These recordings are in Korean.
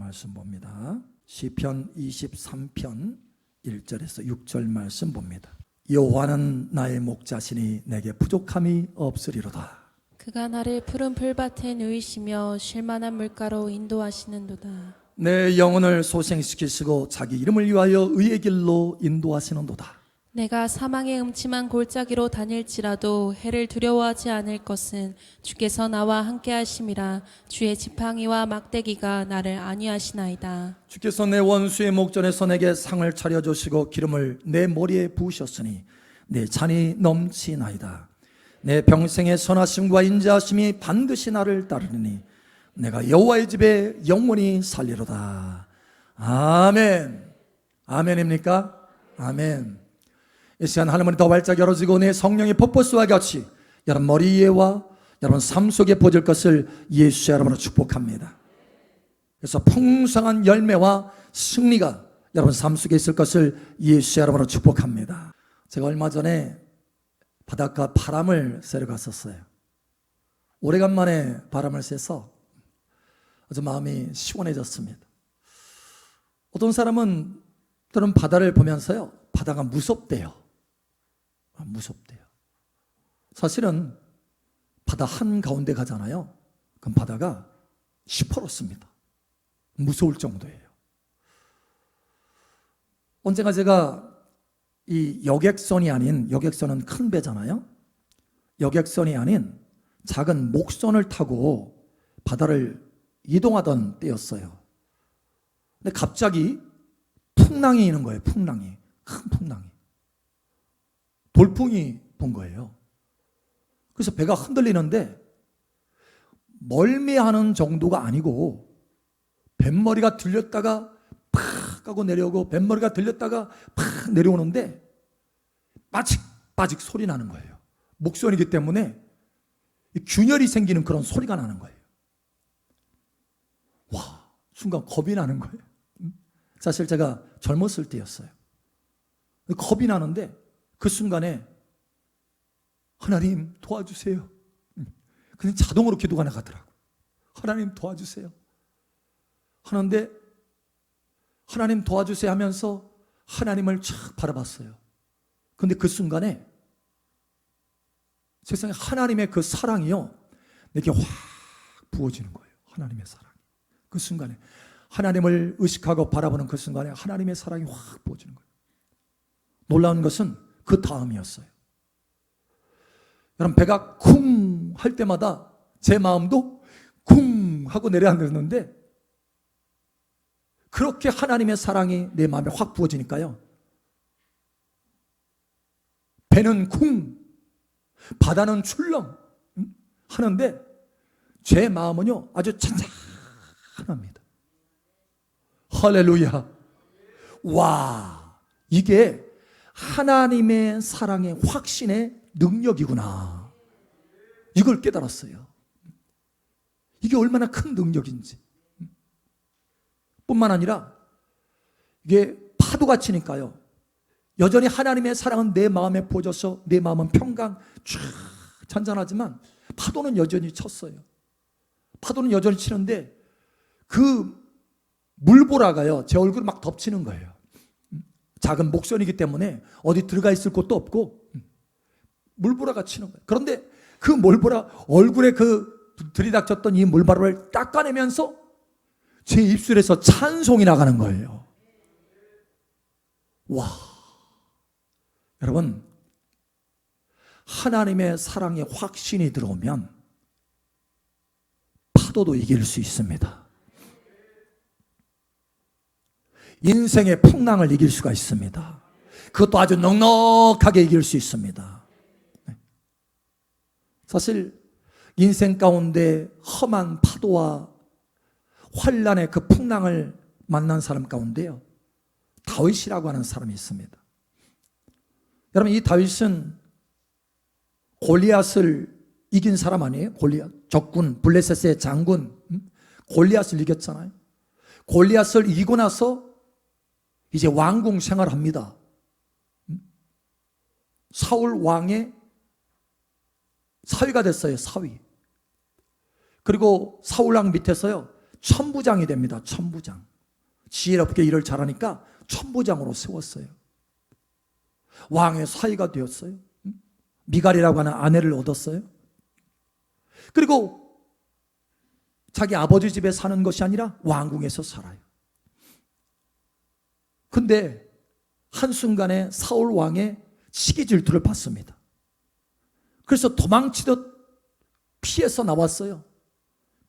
말씀 봅니다. 시편 23편 1절에서 6절 말씀 봅니다. 여호와는 나의 목자시니 내게 부족함이 없으리로다. 그가 나를 푸른 풀밭에 누이시며 쉴만한 물가로 인도하시는도다. 내 영혼을 소생시키시고 자기 이름을 위하여 의의 길로 인도하시는도다. 내가 사망의 음침한 골짜기로 다닐지라도 해를 두려워하지 않을 것은 주께서 나와 함께 하심이라. 주의 지팡이와 막대기가 나를 안위하시나이다. 주께서 내 원수의 목전에서 내게 상을 차려주시고 기름을 내 머리에 부으셨으니 내 잔이 넘치나이다. 내 평생의 선하심과 인자하심이 반드시 나를 따르니 내가 여호와의 집에 영원히 살리로다. 아멘. 아멘입니까? 아멘. 이 시간 하늘문이 더 활짝 열어지고 내 성령의 폭포수와 같이 여러분 머리 위에와 여러분 삶 속에 보질 것을 예수의 이름으로 축복합니다. 그래서 풍성한 열매와 승리가 여러분 삶 속에 있을 것을 예수의 이름으로 축복합니다. 제가 얼마 전에 바닷가 바람을 쐬러 갔었어요. 오래간만에 바람을 쐬서 아주 마음이 시원해졌습니다. 어떤 사람은 또는 바다를 보면서요, 바다가 무섭대요. 무섭대요. 사실은 바다 한가운데 가잖아요. 그럼 바다가 시퍼렇습니다. 무서울 정도예요. 언젠가 제가 이 여객선이 아닌, 여객선은 큰 배잖아요. 여객선이 아닌 작은 목선을 타고 바다를 이동하던 때였어요. 근데 갑자기 풍랑이 있는 거예요. 풍랑이. 큰 풍랑이. 돌풍이 본 거예요. 그래서 배가 흔들리는데 멀미하는 정도가 아니고 뱃머리가 들렸다가 팍 하고 내려오고 뱃머리가 들렸다가 팍 내려오는데 빠직빠직 소리 나는 거예요. 목선이기 때문에 균열이 생기는 그런 소리가 나는 거예요. 와, 순간 겁이 나는 거예요. 사실 제가 젊었을 때였어요. 겁이 나는데 그 순간에 하나님 도와주세요. 그냥 자동으로 기도가 나가더라고요. 하나님 도와주세요. 하는데 하나님 도와주세요 하면서 하나님을 쫙 바라봤어요. 근데 그 순간에 세상에 하나님의 그 사랑이요, 내게 확 부어지는 거예요. 하나님의 사랑이. 그 순간에 하나님을 의식하고 바라보는 그 순간에 하나님의 사랑이 확 부어지는 거예요. 놀라운 것은 그 다음이었어요. 여러분, 배가 쿵 할 때마다 제 마음도 쿵 하고 내려앉았는데 그렇게 하나님의 사랑이 내 마음에 확 부어지니까요, 배는 쿵, 바다는 출렁 하는데 제 마음은요 아주 찬찬합니다. 할렐루야. 와, 이게 하나님의 사랑의 확신의 능력이구나. 이걸 깨달았어요. 이게 얼마나 큰 능력인지. 뿐만 아니라 이게 파도가 치니까요, 여전히 하나님의 사랑은 내 마음에 부어져서 내 마음은 평강 쫙 잔잔하지만 파도는 여전히 쳤어요. 파도는 여전히 치는데 그 물보라가요 제 얼굴을 막 덮치는 거예요. 작은 목선이기 때문에 어디 들어가 있을 곳도 없고 물보라가 치는 거예요. 그런데 그 물보라, 얼굴에 그 들이닥쳤던 이 물보라를 닦아내면서 제 입술에서 찬송이 나가는 거예요. 와, 여러분, 하나님의 사랑의 확신이 들어오면 파도도 이길 수 있습니다. 인생의 풍랑을 이길 수가 있습니다. 그것도 아주 넉넉하게 이길 수 있습니다. 사실 인생 가운데 험한 파도와 환란의 그 풍랑을 만난 사람 가운데요, 다윗이라고 하는 사람이 있습니다. 여러분, 이 다윗은 골리앗을 이긴 사람 아니에요? 골리앗, 적군, 블레셋의 장군 골리앗을 이겼잖아요. 골리앗을 이기고 나서 이제 왕궁 생활합니다. 사울 왕의 사위가 됐어요. 사위. 그리고 사울 왕 밑에서요 천부장이 됩니다. 천부장. 지혜롭게 일을 잘하니까 천부장으로 세웠어요. 왕의 사위가 되었어요. 미갈이라고 하는 아내를 얻었어요. 그리고 자기 아버지 집에 사는 것이 아니라 왕궁에서 살아요. 근데 한순간에 사울 왕의 시기 질투를 받습니다. 그래서 도망치듯 피해서 나왔어요.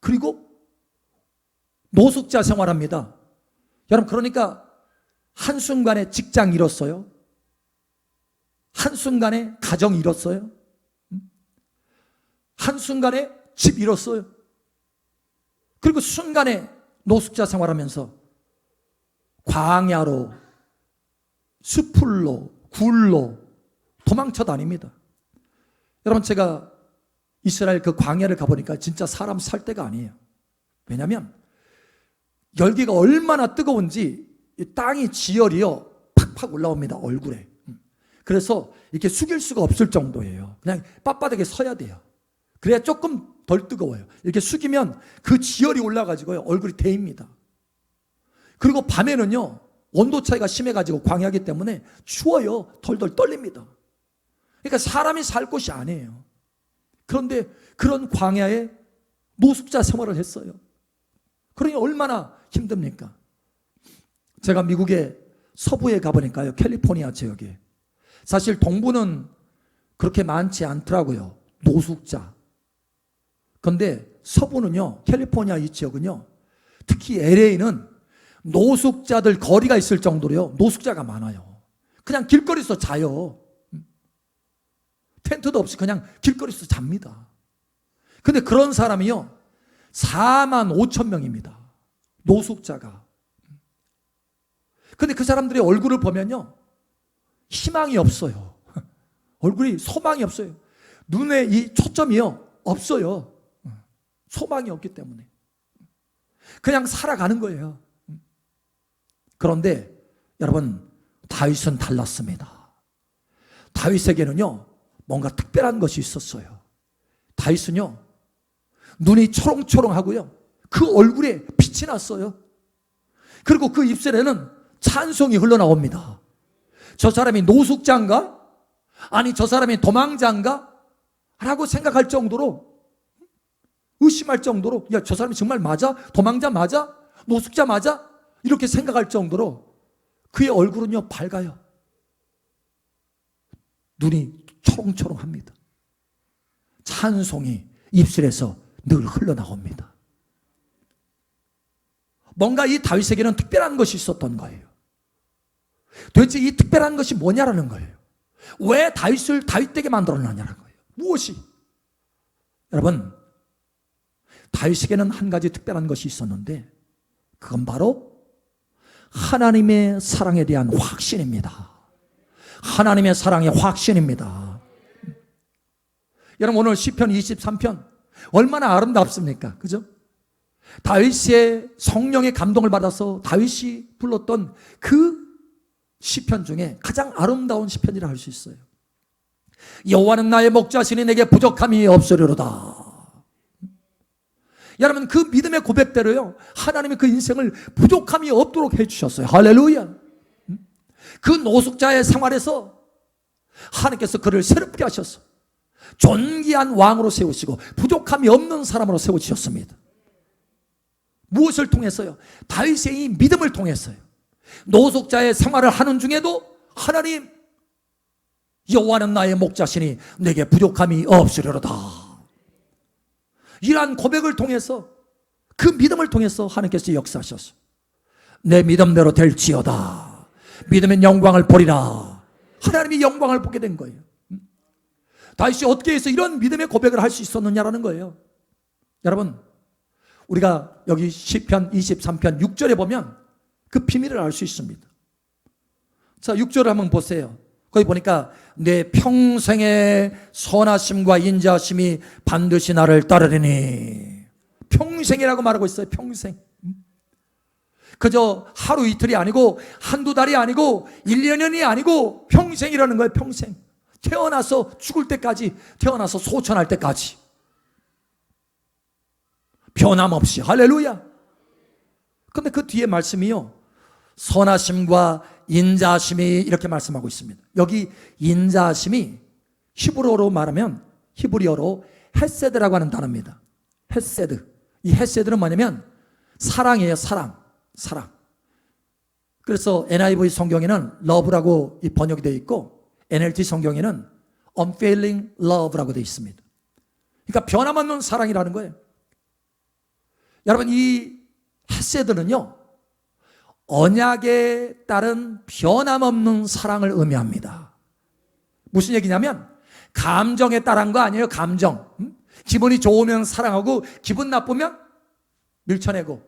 그리고 노숙자 생활합니다. 여러분, 그러니까 한순간에 직장 잃었어요. 한순간에 가정 잃었어요. 한순간에 집 잃었어요. 그리고 순간에 노숙자 생활하면서 광야로, 수풀로, 굴로 도망쳐 다닙니다. 여러분, 제가 이스라엘 그 광야를 가보니까 진짜 사람 살 데가 아니에요. 왜냐하면 열기가 얼마나 뜨거운지 이 땅이 지열이요 팍팍 올라옵니다, 얼굴에. 그래서 이렇게 숙일 수가 없을 정도예요. 그냥 빳빳하게 서야 돼요. 그래야 조금 덜 뜨거워요. 이렇게 숙이면 그 지열이 올라가지고요 얼굴이 데입니다. 그리고 밤에는요 온도 차이가 심해가지고 광야이기 때문에 추워요. 덜덜 떨립니다. 그러니까 사람이 살 곳이 아니에요. 그런데 그런 광야에 노숙자 생활을 했어요. 그러니 얼마나 힘듭니까? 제가 미국의 서부에 가보니까요, 캘리포니아 지역에 사실 동부는 그렇게 많지 않더라고요, 노숙자. 그런데 서부는요, 캘리포니아 이 지역은요, 특히 LA는 노숙자들 거리가 있을 정도로요 노숙자가 많아요. 그냥 길거리에서 자요. 텐트도 없이 그냥 길거리에서 잡니다. 근데 그런 사람이요 4만 5천 명입니다, 노숙자가. 근데 그 사람들의 얼굴을 보면요 희망이 없어요. 얼굴이 소망이 없어요. 눈에 이 초점이요 없어요. 소망이 없기 때문에 그냥 살아가는 거예요. 그런데 여러분, 다윗은 달랐습니다. 다윗에게는요 뭔가 특별한 것이 있었어요. 다윗은요 눈이 초롱초롱하고요 그 얼굴에 빛이 났어요. 그리고 그 입술에는 찬송이 흘러나옵니다. 저 사람이 노숙자인가? 아니, 저 사람이 도망자인가? 라고 생각할 정도로, 의심할 정도로, 야, 저 사람이 정말 맞아? 도망자 맞아? 노숙자 맞아? 이렇게 생각할 정도로 그의 얼굴은요 밝아요. 눈이 초롱초롱합니다. 찬송이 입술에서 늘 흘러나옵니다. 뭔가 이 다윗에게는 특별한 것이 있었던 거예요. 도대체 이 특별한 것이 뭐냐라는 거예요. 왜 다윗을 다윗되게 만들어놨냐는 거예요. 무엇이? 여러분, 다윗에게는 한 가지 특별한 것이 있었는데 그건 바로 하나님의 사랑에 대한 확신입니다. 하나님의 사랑의 확신입니다. 여러분, 오늘 시편 23편 얼마나 아름답습니까? 그죠? 다윗의 성령의 감동을 받아서 다윗이 불렀던 그 시편 중에 가장 아름다운 시편이라 할 수 있어요. 여호와는 나의 목자시니 내게 부족함이 없으리로다. 여러분, 그 믿음의 고백대로요 하나님이 그 인생을 부족함이 없도록 해주셨어요. 할렐루야. 그 노숙자의 생활에서 하나님께서 그를 새롭게 하셔서 존귀한 왕으로 세우시고 부족함이 없는 사람으로 세우셨습니다. 무엇을 통해서요? 다윗의 이 믿음을 통해서요. 노숙자의 생활을 하는 중에도 하나님, 여호와는 나의 목자시니 내게 부족함이 없으리로다. 이러한 고백을 통해서, 그 믿음을 통해서 하나님께서 역사하셔서 내 믿음대로 될지어다, 믿으면 영광을 보리라. 하나님이 영광을 보게 된 거예요. 다윗이 어떻게 해서 이런 믿음의 고백을 할 수 있었느냐라는 거예요. 여러분, 우리가 여기 시편 23편 6절에 보면 그 비밀을 알 수 있습니다. 자, 6절을 한번 보세요. 거기 보니까 내 평생의 선하심과 인자하심이 반드시 나를 따르리니. 평생이라고 말하고 있어요. 평생. 그저 하루 이틀이 아니고 한두 달이 아니고 1년이 아니고 평생이라는 거예요. 평생. 태어나서 죽을 때까지, 태어나서 소천할 때까지 변함없이. 할렐루야. 근데 그 뒤에 말씀이요, 선하심과 인자하심이 이렇게 말씀하고 있습니다. 여기 인자하심이 히브리어로 말하면, 히브리어로 헤세드라고 하는 단어입니다. 헤세드. 이 헤세드는 뭐냐면 사랑이에요. 사랑. 그래서 NIV 성경에는 love라고 번역이 되어 있고, NLT 성경에는 unfailing love라고 되어 있습니다. 그러니까 변함없는 사랑이라는 거예요. 여러분, 이 헤세드는요, 언약에 따른 변함없는 사랑을 의미합니다. 무슨 얘기냐면 감정에 따른 거 아니에요. 감정. 기분이 좋으면 사랑하고 기분 나쁘면 밀쳐내고,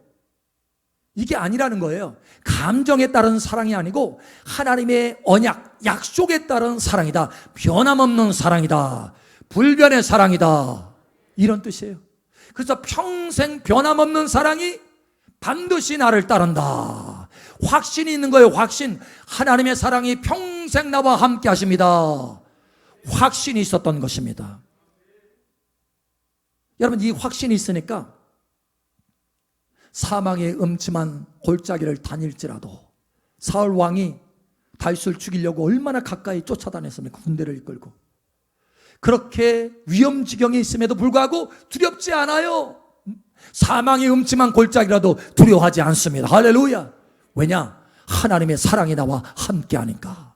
이게 아니라는 거예요. 감정에 따른 사랑이 아니고 하나님의 언약, 약속에 따른 사랑이다. 변함없는 사랑이다. 불변의 사랑이다. 이런 뜻이에요. 그래서 평생 변함없는 사랑이 반드시 나를 따른다. 확신이 있는 거예요. 확신. 하나님의 사랑이 평생 나와 함께 하십니다. 확신이 있었던 것입니다. 여러분, 이 확신이 있으니까 사망의 음침한 골짜기를 다닐지라도, 사울 왕이 다윗을 죽이려고 얼마나 가까이 쫓아다녔습니까? 군대를 이끌고. 그렇게 위험지경에 있음에도 불구하고 두렵지 않아요. 사망의 음침한 골짜기라도 두려워하지 않습니다. 할렐루야. 왜냐? 하나님의 사랑이 나와 함께하니까.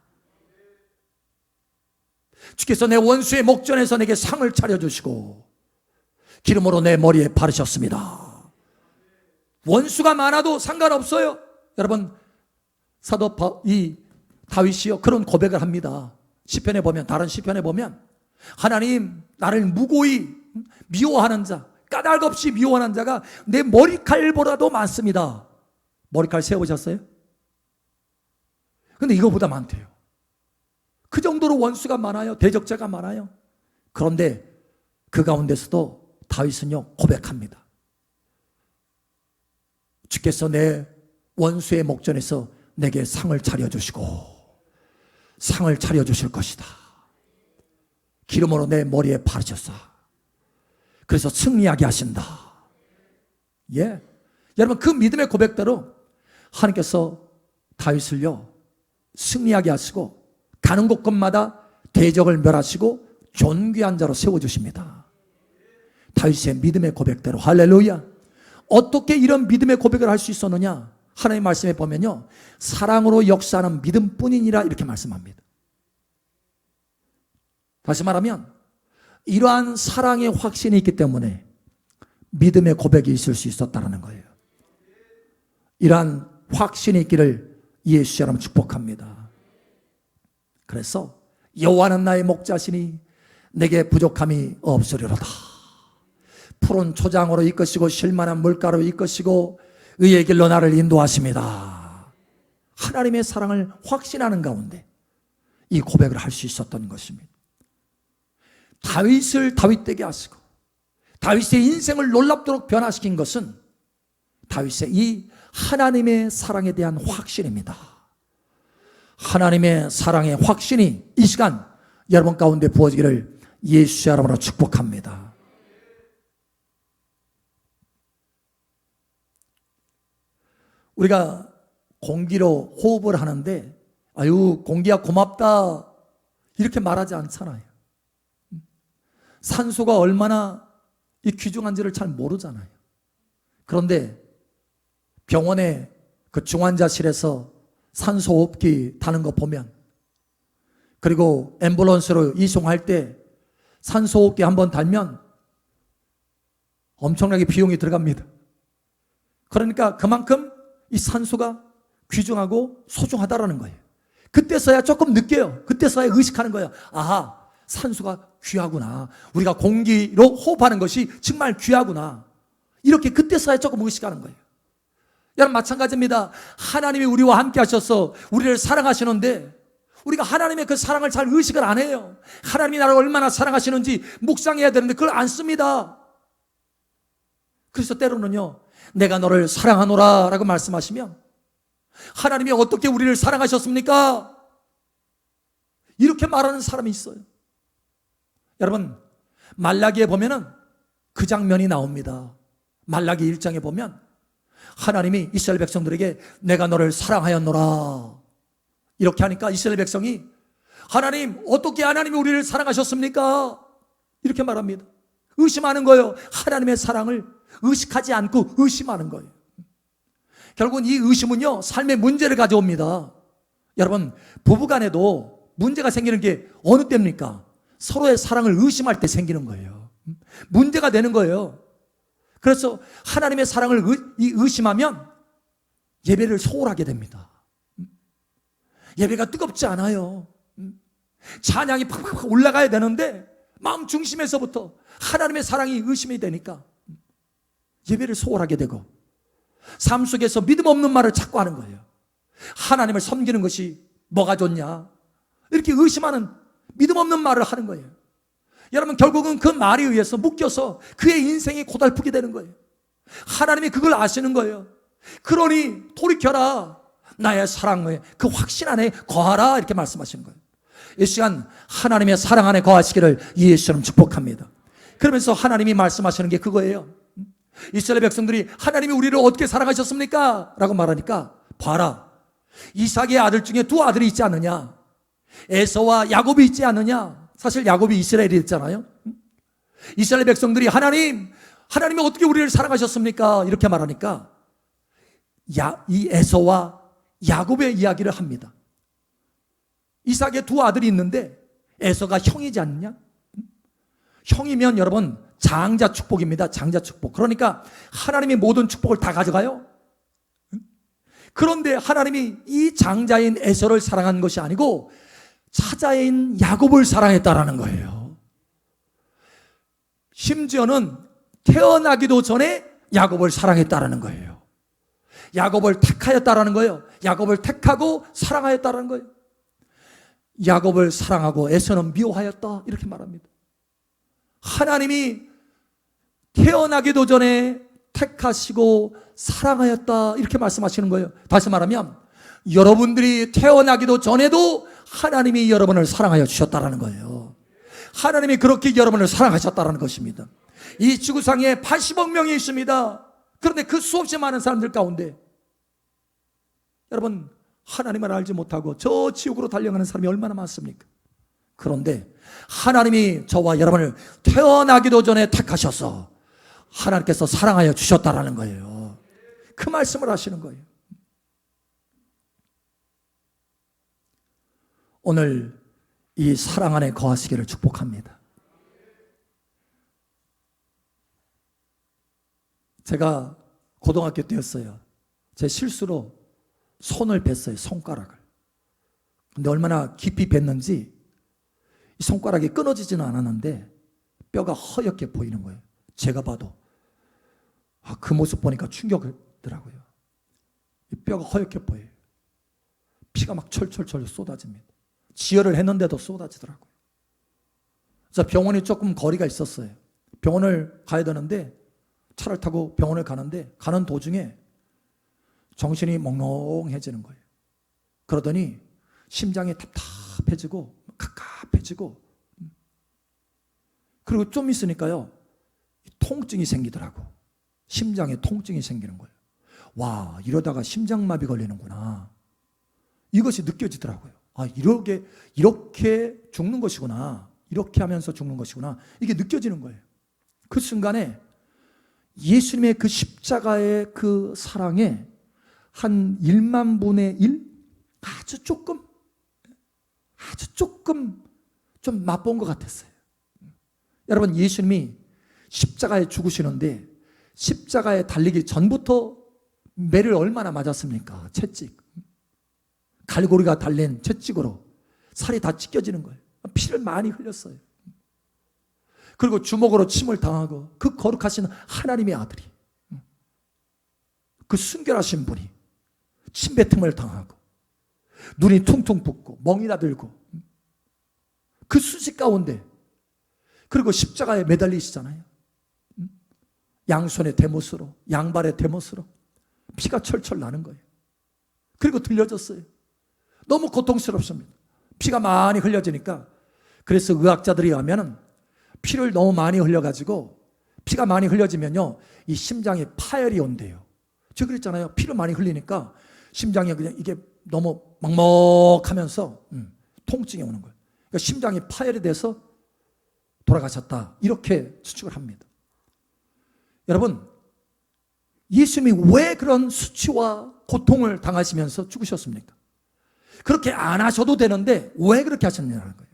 주께서 내 원수의 목전에서 내게 상을 차려주시고 기름으로 내 머리에 바르셨습니다. 원수가 많아도 상관없어요. 여러분, 이 다윗이요, 그런 고백을 합니다. 시편에 보면, 다른 시편에 보면, 하나님, 나를 무고히 미워하는 자, 까닭 없이 미워하는 자가 내 머리칼보다도 많습니다. 머리칼 세워보셨어요? 근데 이거보다 많대요. 그 정도로 원수가 많아요. 대적자가 많아요. 그런데 그 가운데서도 다윗은요, 고백합니다. 주께서 내 원수의 목전에서 내게 상을 차려주시고 상을 차려주실 것이다. 기름으로 내 머리에 바르셨사. 그래서 승리하게 하신다. 예, 여러분, 그 믿음의 고백대로 하나님께서 다윗을요, 승리하게 하시고 가는 곳곳마다 대적을 멸하시고 존귀한 자로 세워주십니다. 다윗의 믿음의 고백대로. 할렐루야. 어떻게 이런 믿음의 고백을 할 수 있었느냐? 하나님의 말씀에 보면요, 사랑으로 역사하는 믿음뿐이니라 이렇게 말씀합니다. 다시 말하면 이러한 사랑의 확신이 있기 때문에 믿음의 고백이 있을 수 있었다는 거예요. 이러한 확신이 있기를 예수 이름으로 축복합니다. 그래서 여호와는 나의 목자시니 내게 부족함이 없으리로다. 푸른 초장으로 이끄시고 쉴만한 물가로 이끄시고 의의 길로 나를 인도하십니다. 하나님의 사랑을 확신하는 가운데 이 고백을 할 수 있었던 것입니다. 다윗을 다윗되게 하시고 다윗의 인생을 놀랍도록 변화시킨 것은 다윗의 이 하나님의 사랑에 대한 확신입니다. 하나님의 사랑의 확신이 이 시간 여러분 가운데 부어지기를 예수의 이름으로 축복합니다. 우리가 공기로 호흡을 하는데 아유, 공기야 고맙다 이렇게 말하지 않잖아요. 산소가 얼마나 이 귀중한지를 잘 모르잖아요. 그런데 병원의 그 중환자실에서 산소호흡기 다는 거 보면, 그리고 앰뷸런스로 이송할 때 산소호흡기 한번 달면 엄청나게 비용이 들어갑니다. 그러니까 그만큼 이 산소가 귀중하고 소중하다라는 거예요. 그때서야 조금 느껴요. 그때서야 의식하는 거예요. 아하, 산소가 귀하구나. 우리가 공기로 호흡하는 것이 정말 귀하구나. 이렇게 그때서야 조금 의식하는 거예요. 여러분, 마찬가지입니다. 하나님이 우리와 함께 하셔서 우리를 사랑하시는데 우리가 하나님의 그 사랑을 잘 의식을 안 해요. 하나님이 나를 얼마나 사랑하시는지 묵상해야 되는데 그걸 안 씁니다. 그래서 때로는요, 내가 너를 사랑하노라 라고 말씀하시면 하나님이 어떻게 우리를 사랑하셨습니까? 이렇게 말하는 사람이 있어요. 여러분, 말라기에 보면은 그 장면이 나옵니다. 말라기 1장에 보면 하나님이 이스라엘 백성들에게 내가 너를 사랑하였노라 이렇게 하니까 이스라엘 백성이 하나님, 어떻게 하나님이 우리를 사랑하셨습니까? 이렇게 말합니다. 의심하는 거예요. 하나님의 사랑을 의식하지 않고 의심하는 거예요. 결국은 이 의심은요, 삶의 문제를 가져옵니다. 여러분, 부부간에도 문제가 생기는 게 어느 때입니까? 서로의 사랑을 의심할 때 생기는 거예요. 문제가 되는 거예요. 그래서 하나님의 사랑을 의심하면 예배를 소홀하게 됩니다. 예배가 뜨겁지 않아요. 찬양이 팍팍 올라가야 되는데 마음 중심에서부터 하나님의 사랑이 의심이 되니까 예배를 소홀하게 되고 삶 속에서 믿음 없는 말을 자꾸 하는 거예요. 하나님을 섬기는 것이 뭐가 좋냐, 이렇게 의심하는 믿음 없는 말을 하는 거예요. 여러분, 결국은 그 말에 의해서 묶여서 그의 인생이 고달프게 되는 거예요. 하나님이 그걸 아시는 거예요. 그러니 돌이켜라, 나의 사랑에 그 확신 안에 거하라, 이렇게 말씀하시는 거예요. 이 시간 하나님의 사랑 안에 거하시기를 예수님 축복합니다. 그러면서 하나님이 말씀하시는 게 그거예요. 이스라엘 백성들이 하나님이 우리를 어떻게 사랑하셨습니까? 라고 말하니까, 봐라, 이삭의 아들 중에 두 아들이 있지 않느냐, 에서와 야곱이 있지 않느냐. 사실 야곱이 이스라엘이 있잖아요. 이스라엘 백성들이 하나님이 어떻게 우리를 사랑하셨습니까? 이렇게 말하니까 이 에서와 야곱의 이야기를 합니다. 이삭의 두 아들이 있는데 에서가 형이지 않느냐? 형이면 여러분 장자 축복입니다. 장자 축복. 그러니까 하나님이 모든 축복을 다 가져가요. 그런데 하나님이 이 장자인 에서를 사랑한 것이 아니고 사자인 야곱을 사랑했다라는 거예요. 심지어는 태어나기도 전에 야곱을 사랑했다라는 거예요. 야곱을 택하였다라는 거예요. 야곱을 택하고 사랑하였다라는 거예요. 야곱을 사랑하고 에서는 미워하였다, 이렇게 말합니다. 하나님이 태어나기도 전에 택하시고 사랑하였다, 이렇게 말씀하시는 거예요. 다시 말하면 여러분들이 태어나기도 전에도 하나님이 여러분을 사랑하여 주셨다라는 거예요. 하나님이 그렇게 여러분을 사랑하셨다라는 것입니다. 이 지구상에 80억 명이 있습니다. 그런데 그 수없이 많은 사람들 가운데 여러분, 하나님을 알지 못하고 저 지옥으로 달려가는 사람이 얼마나 많습니까? 그런데 하나님이 저와 여러분을 태어나기도 전에 택하셔서 하나님께서 사랑하여 주셨다라는 거예요. 그 말씀을 하시는 거예요. 오늘 이 사랑 안에 거하시기를 축복합니다. 제가 고등학교 때였어요. 제 실수로 손을 뱄어요. 손가락을. 근데 얼마나 깊이 뱄는지 이 손가락이 끊어지지는 않았는데 뼈가 허옇게 보이는 거예요. 제가 봐도 그 모습 보니까 충격이더라고요. 이 뼈가 허옇게 보여요. 피가 막 철철철 쏟아집니다. 지혈을 했는데도 쏟아지더라고요. 그래서 병원이 조금 거리가 있었어요. 병원을 가야 되는데 차를 타고 병원을 가는데 가는 도중에 정신이 몽롱해지는 거예요. 그러더니 심장이 답답해지고 갑갑해지고, 그리고 좀 있으니까요 통증이 생기더라고. 심장에 통증이 생기는 거예요. 와, 이러다가 심장마비 걸리는구나, 이것이 느껴지더라고요. 이렇게 죽는 것이구나, 이렇게 하면서 죽는 것이구나, 이게 느껴지는 거예요. 그 순간에 예수님의 그 십자가의 그 사랑에 한 1만 분의 1? 아주 조금 좀 맛본 것 같았어요. 여러분, 예수님이 십자가에 죽으시는데 십자가에 달리기 전부터 매를 얼마나 맞았습니까? 채찍. 갈고리가 달린 채찍으로 살이 다 찢겨지는 거예요. 피를 많이 흘렸어요. 그리고 주먹으로 침을 당하고, 그 거룩하신 하나님의 아들이, 그 순결하신 분이 침뱉음을 당하고 눈이 퉁퉁 붓고 멍이 나들고 그 수직 가운데, 그리고 십자가에 매달리시잖아요. 양손에 대못으로, 양발에 대못으로 피가 철철 나는 거예요. 그리고 들려졌어요. 너무 고통스럽습니다. 피가 많이 흘려지니까. 그래서 의학자들이 하면은 피를 너무 많이 흘려가지고, 피가 많이 흘려지면요 이 심장에 파열이 온대요. 제가 그랬잖아요. 피를 많이 흘리니까 심장이 그냥 이게 너무 먹먹하면서 통증이 오는 거예요. 그러니까 심장이 파열이 돼서 돌아가셨다, 이렇게 추측을 합니다. 여러분, 예수님이 왜 그런 수치와 고통을 당하시면서 죽으셨습니까? 그렇게 안 하셔도 되는데 왜 그렇게 하셨냐는 거예요.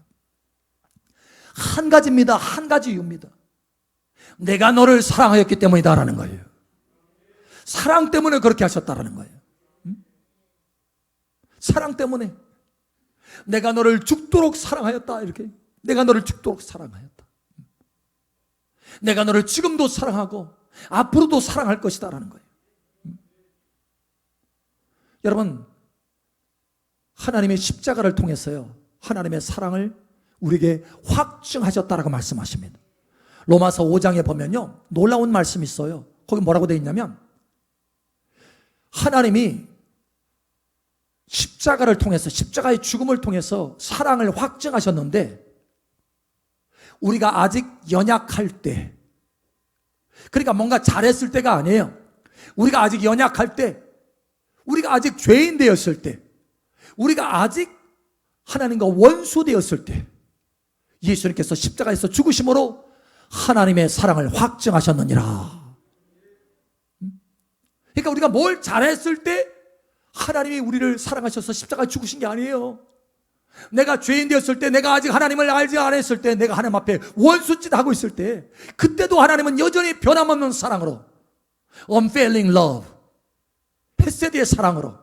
한 가지입니다. 한 가지 이유입니다. 내가 너를 사랑하였기 때문이다라는 거예요. 사랑 때문에 그렇게 하셨다라는 거예요. 사랑 때문에. 내가 너를 죽도록 사랑하였다, 이렇게. 내가 너를 죽도록 사랑하였다. 내가 너를 지금도 사랑하고 앞으로도 사랑할 것이다라는 거예요. 여러분, 하나님의 십자가를 통해서요, 하나님의 사랑을 우리에게 확증하셨다라고 말씀하십니다. 로마서 5장에 보면요, 놀라운 말씀이 있어요. 거기 뭐라고 되어 있냐면, 하나님이 십자가를 통해서, 십자가의 죽음을 통해서 사랑을 확증하셨는데, 우리가 아직 연약할 때, 그러니까 뭔가 잘했을 때가 아니에요. 우리가 아직 연약할 때, 우리가 아직 죄인 되었을 때, 우리가 아직 하나님과 원수 되었을 때, 예수님께서 십자가에서 죽으심으로 하나님의 사랑을 확증하셨느니라. 그러니까 우리가 뭘 잘했을 때 하나님이 우리를 사랑하셔서 십자가에 죽으신 게 아니에요. 내가 죄인 되었을 때, 내가 아직 하나님을 알지 않았을 때, 내가 하나님 앞에 원수짓 하고 있을 때, 그때도 하나님은 여전히 변함없는 사랑으로, unfailing love, 헤세드의 사랑으로,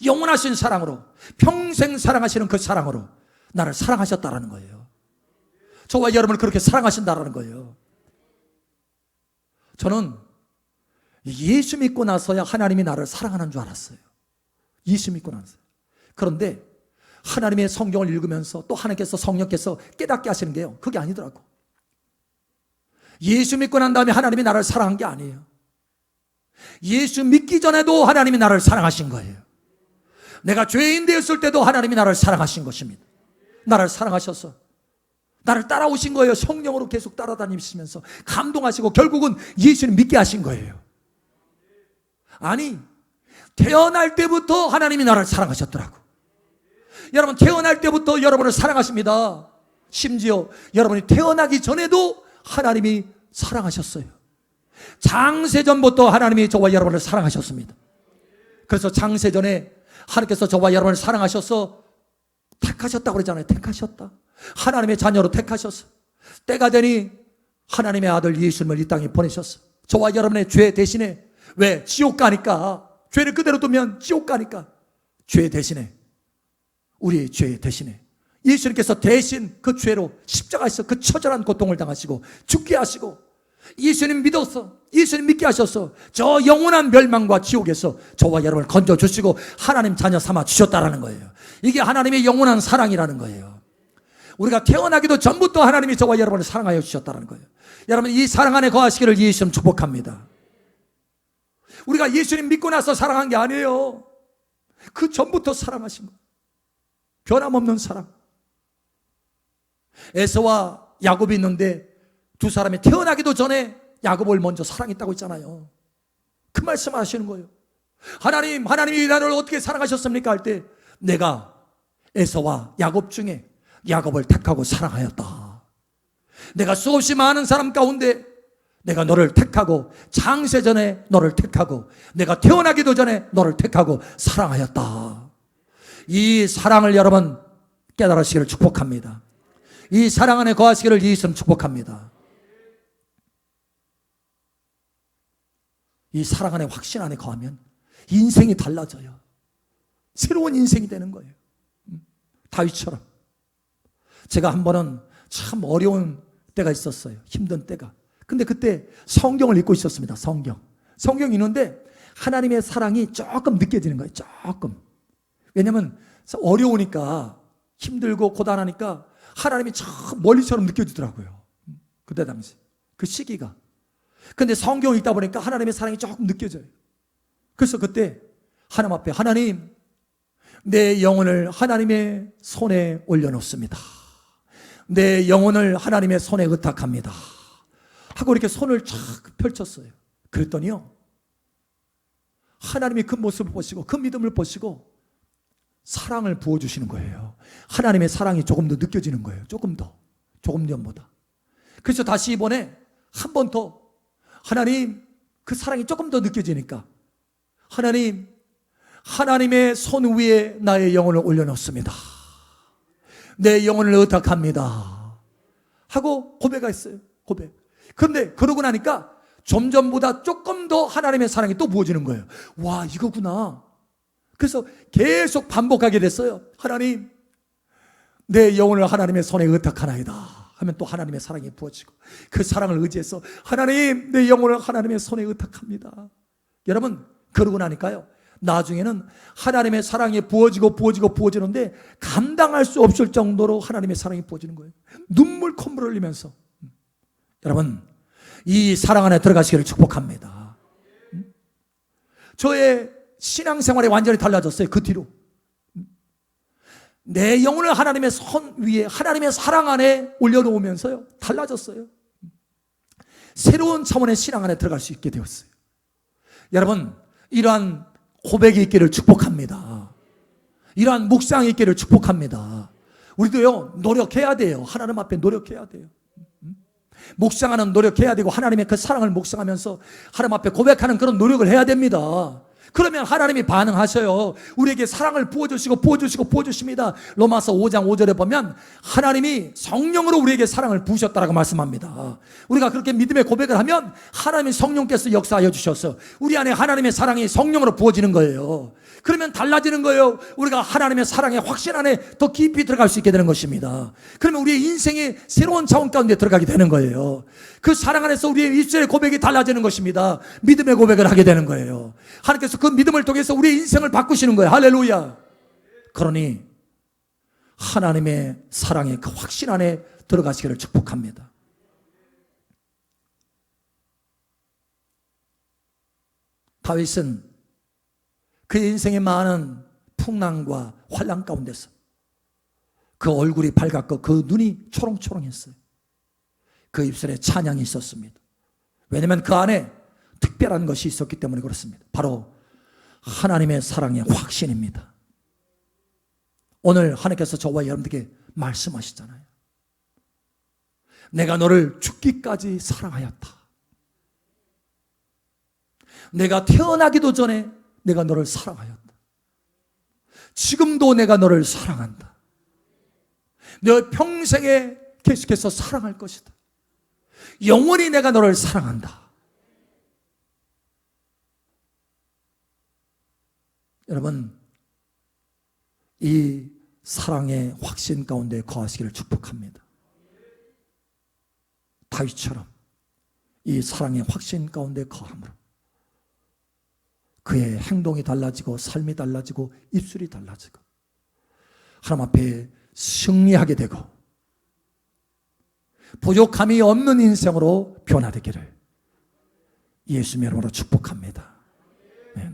영원하신 사랑으로, 평생 사랑하시는 그 사랑으로 나를 사랑하셨다라는 거예요. 저와 여러분을 그렇게 사랑하신다라는 거예요. 저는 예수 믿고 나서야 하나님이 나를 사랑하는 줄 알았어요. 예수 믿고 나서. 그런데 하나님의 성경을 읽으면서 또 하나님께서, 성령께서 깨닫게 하시는 게요, 그게 아니더라고. 예수 믿고 난 다음에 하나님이 나를 사랑한 게 아니에요. 예수 믿기 전에도 하나님이 나를 사랑하신 거예요. 내가 죄인 되었을 때도 하나님이 나를 사랑하신 것입니다. 나를 사랑하셔서 나를 따라오신 거예요. 성령으로 계속 따라다니시면서 감동하시고 결국은 예수님 믿게 하신 거예요. 아니, 태어날 때부터 하나님이 나를 사랑하셨더라고. 여러분, 태어날 때부터 여러분을 사랑하십니다. 심지어 여러분이 태어나기 전에도 하나님이 사랑하셨어요. 장세전부터 하나님이 저와 여러분을 사랑하셨습니다. 그래서 장세전에 하나님께서 저와 여러분을 사랑하셔서 택하셨다고 그러잖아요. 택하셨다. 하나님의 자녀로 택하셨어. 때가 되니 하나님의 아들 예수님을 이 땅에 보내셨어. 저와 여러분의 죄 대신에. 왜? 지옥 가니까. 죄를 그대로 두면 지옥 가니까. 죄 대신에, 우리의 죄 대신에 예수님께서 대신 그 죄로 십자가에서 그 처절한 고통을 당하시고 죽게 하시고, 예수님 믿어서, 예수님 믿게 하셔서 저 영원한 멸망과 지옥에서 저와 여러분을 건져주시고 하나님 자녀 삼아 주셨다라는 거예요. 이게 하나님의 영원한 사랑이라는 거예요. 우리가 태어나기도 전부터 하나님이 저와 여러분을 사랑하여 주셨다는 거예요. 여러분, 이 사랑 안에 거하시기를 예수님 축복합니다. 우리가 예수님 믿고 나서 사랑한 게 아니에요. 그 전부터 사랑하신 거예요. 변함없는 사랑. 에서와 야곱이 있는데 두 사람이 태어나기도 전에 야곱을 먼저 사랑했다고 했잖아요. 그 말씀 하시는 거예요. 하나님이 나를 어떻게 사랑하셨습니까? 할 때, 내가 에서와 야곱 중에 야곱을 택하고 사랑하였다. 내가 수없이 많은 사람 가운데 내가 너를 택하고, 장세전에 너를 택하고, 내가 태어나기도 전에 너를 택하고 사랑하였다. 이 사랑을 여러분 깨달으시기를 축복합니다. 이 사랑 안에 거하시기를 예수님 축복합니다. 이 사랑 안에, 확신 안에 거하면 인생이 달라져요. 새로운 인생이 되는 거예요. 다윗처럼. 제가 한 번은 참 어려운 때가 있었어요. 힘든 때가. 근데 그때 성경을 읽고 있었습니다. 성경 읽는데 하나님의 사랑이 조금 느껴지는 거예요. 조금. 왜냐면 어려우니까, 힘들고 고단하니까 하나님이 참 멀리처럼 느껴지더라고요. 그때 당시 그 시기가. 근데 성경 읽다 보니까 하나님의 사랑이 조금 느껴져요. 그래서 그때 하나님 앞에, 하나님, 내 영혼을 하나님의 손에 올려놓습니다. 내 영혼을 하나님의 손에 의탁합니다 하고 이렇게 손을 쫙 펼쳤어요. 그랬더니요, 하나님이 그 모습을 보시고 그 믿음을 보시고 사랑을 부어주시는 거예요. 하나님의 사랑이 조금 더 느껴지는 거예요. 조금 전보다. 그래서 다시 이번에 한 번 더 하나님 그 사랑이 조금 더 느껴지니까 하나님의 손 위에 나의 영혼을 올려놓습니다. 내 영혼을 의탁합니다 하고 고백했어요. 그런데 그러고 나니까 점점보다 조금 더 하나님의 사랑이 또 부어지는 거예요. 와, 이거구나. 그래서 계속 반복하게 됐어요. 하나님, 내 영혼을 하나님의 손에 의탁하나이다 하면 또 하나님의 사랑이 부어지고, 그 사랑을 의지해서 하나님, 내 영혼을 하나님의 손에 의탁합니다. 여러분, 그러고 나니까요, 나중에는 하나님의 사랑이 부어지는데 감당할 수 없을 정도로 하나님의 사랑이 부어지는 거예요. 눈물 콧물 흘리면서. 여러분, 이 사랑 안에 들어가시기를 축복합니다. 저의 신앙생활이 완전히 달라졌어요. 그 뒤로 내 영혼을 하나님의 손 위에 하나님의 사랑 안에 올려놓으면서요, 달라졌어요. 새로운 차원의 신앙 안에 들어갈 수 있게 되었어요. 여러분, 이러한 고백이 있기를 축복합니다. 이러한 묵상이 있기를 축복합니다. 우리도요, 노력해야 돼요. 하나님 앞에 노력해야 돼요. 묵상하는 노력해야 되고, 하나님의 그 사랑을 묵상하면서 하나님 앞에 고백하는 그런 노력을 해야 됩니다. 그러면 하나님이 반응하셔요. 우리에게 사랑을 부어주십니다. 로마서 5장 5절에 보면 하나님이 성령으로 우리에게 사랑을 부으셨다라고 말씀합니다. 우리가 그렇게 믿음의 고백을 하면 하나님이 성령께서 역사하여 주셔서 우리 안에 하나님의 사랑이 성령으로 부어지는 거예요. 그러면 달라지는 거예요. 우리가 하나님의 사랑의 확신 안에 더 깊이 들어갈 수 있게 되는 것입니다. 그러면 우리의 인생의 새로운 차원 가운데 들어가게 되는 거예요. 그 사랑 안에서 우리의 입술의 고백이 달라지는 것입니다. 믿음의 고백을 하게 되는 거예요. 하나님께서 그 믿음을 통해서 우리의 인생을 바꾸시는 거예요. 할렐루야. 그러니 하나님의 사랑의 그 확신 안에 들어가시기를 축복합니다. 다윗은 그 인생의 많은 풍랑과 환난 가운데서 그 얼굴이 밝았고 그 눈이 초롱초롱했어요. 그 입술에 찬양이 있었습니다. 왜냐하면 그 안에 특별한 것이 있었기 때문에 그렇습니다. 바로 하나님의 사랑의 확신입니다. 오늘 하나님께서 저와 여러분들에게 말씀하시잖아요. 내가 너를 죽기까지 사랑하였다. 내가 태어나기도 전에 내가 너를 사랑하였다. 지금도 내가 너를 사랑한다. 너 평생에 계속해서 사랑할 것이다. 영원히 내가 너를 사랑한다. 여러분, 이 사랑의 확신 가운데 거하시기를 축복합니다. 다윗처럼 이 사랑의 확신 가운데 거함으로 그의 행동이 달라지고 삶이 달라지고 입술이 달라지고 하나님 앞에 승리하게 되고 부족함이 없는 인생으로 변화되기를 예수님의 이름으로 축복합니다.